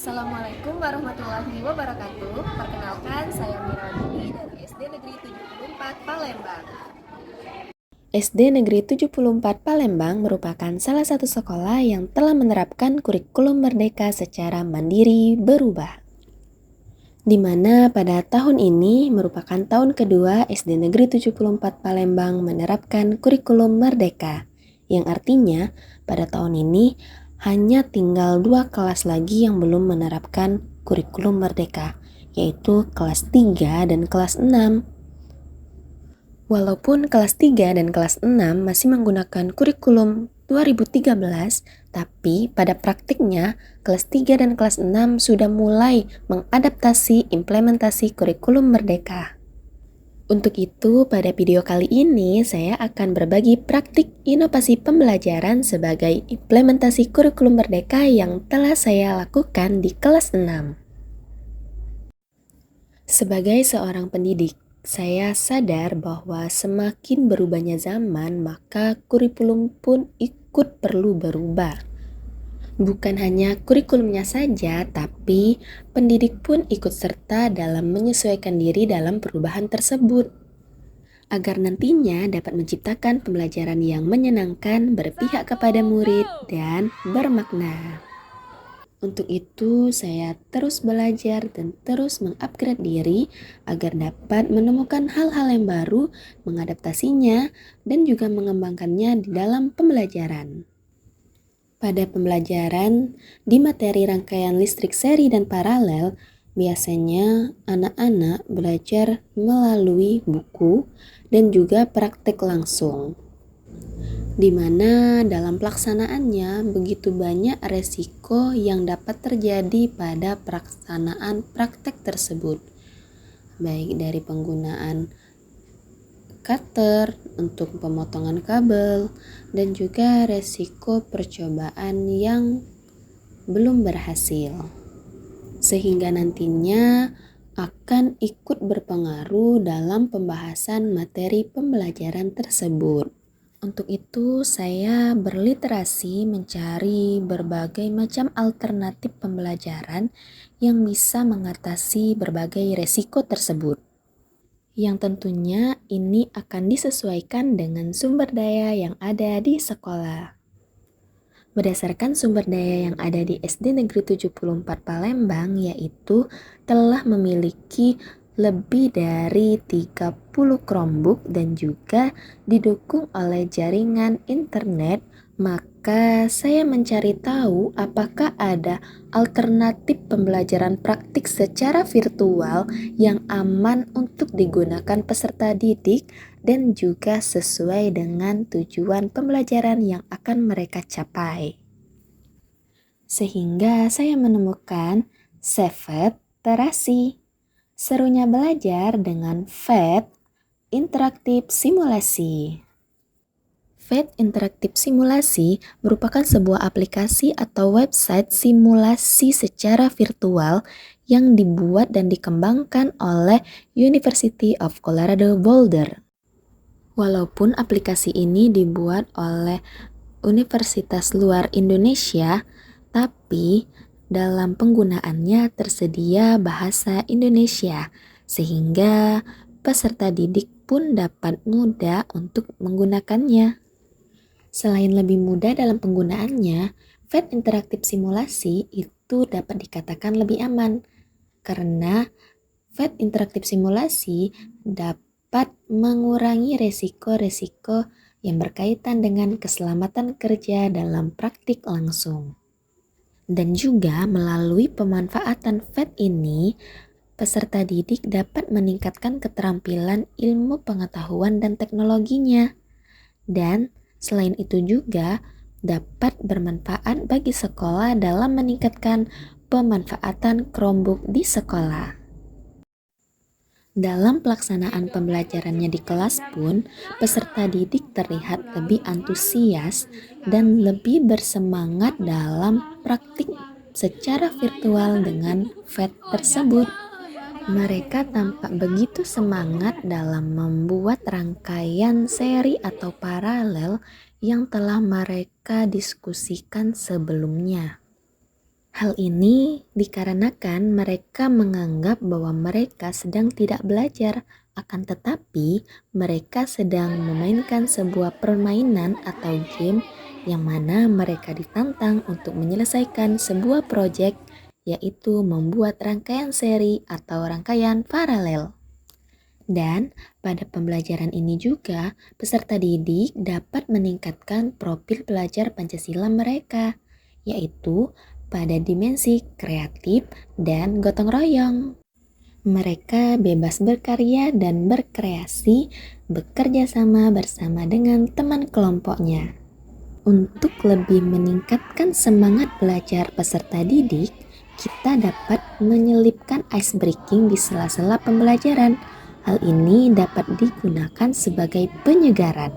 Assalamualaikum warahmatullahi wabarakatuh. Perkenalkan, saya Mira Dwi dari SD Negeri 74 Palembang. SD Negeri 74 Palembang merupakan salah satu sekolah yang telah menerapkan kurikulum merdeka secara mandiri berubah. Di mana pada tahun ini merupakan tahun kedua SD Negeri 74 Palembang menerapkan kurikulum merdeka, yang artinya pada tahun ini hanya tinggal 2 kelas lagi yang belum menerapkan kurikulum merdeka, yaitu kelas 3 dan kelas 6. Walaupun kelas 3 dan kelas 6 masih menggunakan kurikulum 2013, tapi pada praktiknya kelas 3 dan kelas 6 sudah mulai mengadaptasi implementasi kurikulum merdeka. Untuk itu, pada video kali ini saya akan berbagi praktik inovasi pembelajaran sebagai implementasi kurikulum merdeka yang telah saya lakukan di kelas 6. Sebagai seorang pendidik, saya sadar bahwa semakin berubahnya zaman, maka kurikulum pun ikut perlu berubah. Bukan hanya kurikulumnya saja, tapi pendidik pun ikut serta dalam menyesuaikan diri dalam perubahan tersebut, agar nantinya dapat menciptakan pembelajaran yang menyenangkan, berpihak kepada murid, dan bermakna. Untuk itu, saya terus belajar dan terus mengupgrade diri agar dapat menemukan hal-hal yang baru, mengadaptasinya, dan juga mengembangkannya di dalam pembelajaran. Pada pembelajaran di materi rangkaian listrik seri dan paralel, biasanya anak-anak belajar melalui buku dan juga praktek langsung, di mana dalam pelaksanaannya begitu banyak resiko yang dapat terjadi pada pelaksanaan praktek tersebut, baik dari penggunaan cutter untuk pemotongan kabel dan juga resiko percobaan yang belum berhasil, sehingga nantinya akan ikut berpengaruh dalam pembahasan materi pembelajaran tersebut. Untuk itu, saya berliterasi mencari berbagai macam alternatif pembelajaran yang bisa mengatasi berbagai resiko tersebut, yang tentunya ini akan disesuaikan dengan sumber daya yang ada di sekolah. Berdasarkan sumber daya yang ada di SD Negeri 74 Palembang, yaitu telah memiliki lebih dari 30 Chromebook dan juga didukung oleh jaringan internet, maka saya mencari tahu apakah ada alternatif pembelajaran praktik secara virtual yang aman untuk digunakan peserta didik dan juga sesuai dengan tujuan pembelajaran yang akan mereka capai. Sehingga saya menemukan Cefet Terasi. Serunya belajar dengan FET Interaktif Simulasi. FET Interaktif Simulasi merupakan sebuah aplikasi atau website simulasi secara virtual yang dibuat dan dikembangkan oleh University of Colorado Boulder. Walaupun aplikasi ini dibuat oleh universitas luar Indonesia, tapi dalam penggunaannya tersedia bahasa Indonesia, sehingga peserta didik pun dapat mudah untuk menggunakannya. Selain lebih mudah dalam penggunaannya, FET Interaktif Simulasi itu dapat dikatakan lebih aman, karena FET Interaktif Simulasi dapat mengurangi resiko-resiko yang berkaitan dengan keselamatan kerja dalam praktik langsung. Dan juga melalui pemanfaatan FET ini, peserta didik dapat meningkatkan keterampilan ilmu pengetahuan dan teknologinya. Dan selain itu juga dapat bermanfaat bagi sekolah dalam meningkatkan pemanfaatan Chromebook di sekolah. Dalam pelaksanaan pembelajarannya di kelas pun, peserta didik terlihat lebih antusias dan lebih bersemangat dalam praktik secara virtual dengan FET tersebut. Mereka tampak begitu semangat dalam membuat rangkaian seri atau paralel yang telah mereka diskusikan sebelumnya. Hal ini dikarenakan mereka menganggap bahwa mereka sedang tidak belajar, akan tetapi mereka sedang memainkan sebuah permainan atau game yang mana mereka ditantang untuk menyelesaikan sebuah proyek, yaitu membuat rangkaian seri atau rangkaian paralel. Dan pada pembelajaran ini juga, peserta didik dapat meningkatkan profil belajar Pancasila mereka, yaitu pada dimensi kreatif dan gotong royong. Mereka bebas berkarya dan berkreasi, bekerja sama bersama dengan teman kelompoknya. Untuk lebih meningkatkan semangat belajar peserta didik, kita dapat menyelipkan ice breaking di sela-sela pembelajaran. Hal ini dapat digunakan sebagai penyegaran.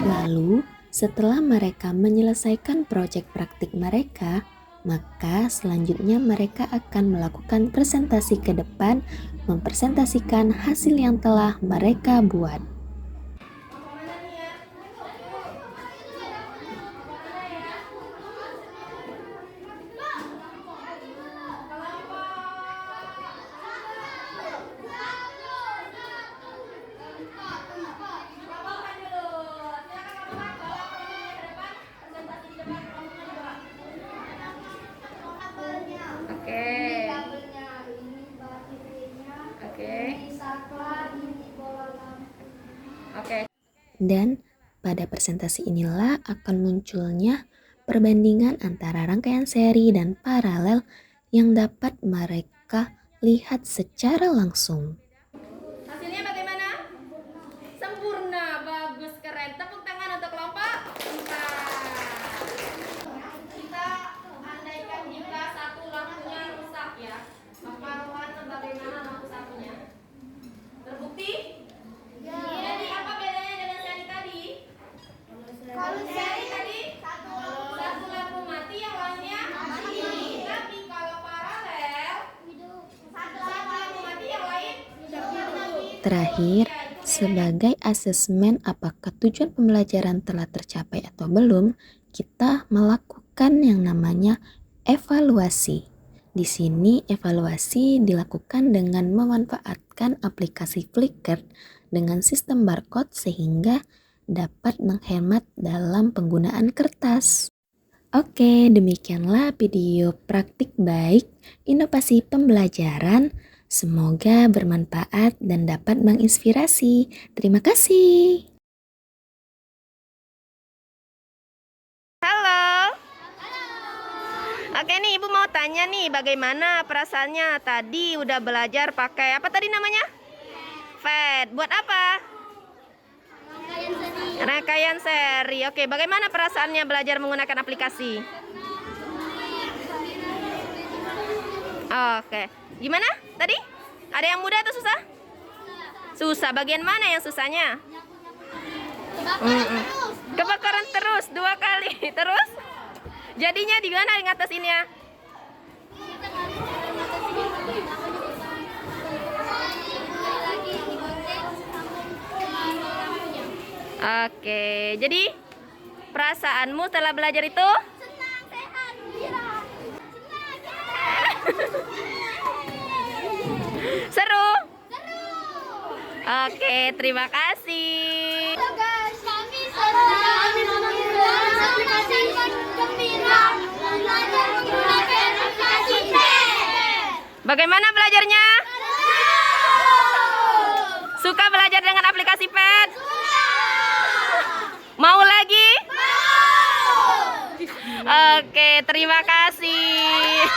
Lalu, setelah mereka menyelesaikan proyek praktik mereka, maka selanjutnya mereka akan melakukan presentasi ke depan, mempresentasikan hasil yang telah mereka buat. Dan pada presentasi inilah akan munculnya perbandingan antara rangkaian seri dan paralel yang dapat mereka lihat secara langsung. Hasilnya bagaimana? Sempurna, bagus, keren. Tepuk tangan untuk kelompok 4. Kita andaikan jika satu lampunya rusak ya, maka warna bagaimana lampu satunya? Terbukti? Ya. Jadi apa bedanya dengan seri tadi? Kalau seri tadi satu lampu mati, yang lainnya mati. Tapi kalau paralel satu lampu mati, yang lain hidup. Terakhir, sebagai asesmen apakah tujuan pembelajaran telah tercapai atau belum, kita melakukan yang namanya evaluasi. Di sini evaluasi dilakukan dengan memanfaatkan aplikasi Flickr dengan sistem barcode sehingga dapat menghemat dalam penggunaan kertas. Oke, demikianlah video praktik baik inovasi pembelajaran. Semoga bermanfaat dan dapat menginspirasi. Terima kasih. Halo. Oke nih, Ibu mau tanya nih, bagaimana perasaannya tadi udah belajar pakai apa tadi namanya? FED. Buat apa? Rangkaian seri. Oke, bagaimana perasaannya belajar menggunakan aplikasi? Oke. Gimana tadi? Ada yang mudah atau susah? Susah. Bagian mana yang susahnya? Kebakaran terus 2 kali. Terus? Jadinya di mana ngatasinnya? Oke, jadi perasaanmu setelah belajar itu? Senang, sehat, gembira. Seru? Seru. Oke, terima kasih. Halo guys, kami sedang menggunakan aplikasi gembira belajar menggunakan aplikasi PET. Bagaimana belajarnya? Suka belajar dengan aplikasi PET? Mau lagi? Oke, terima kasih.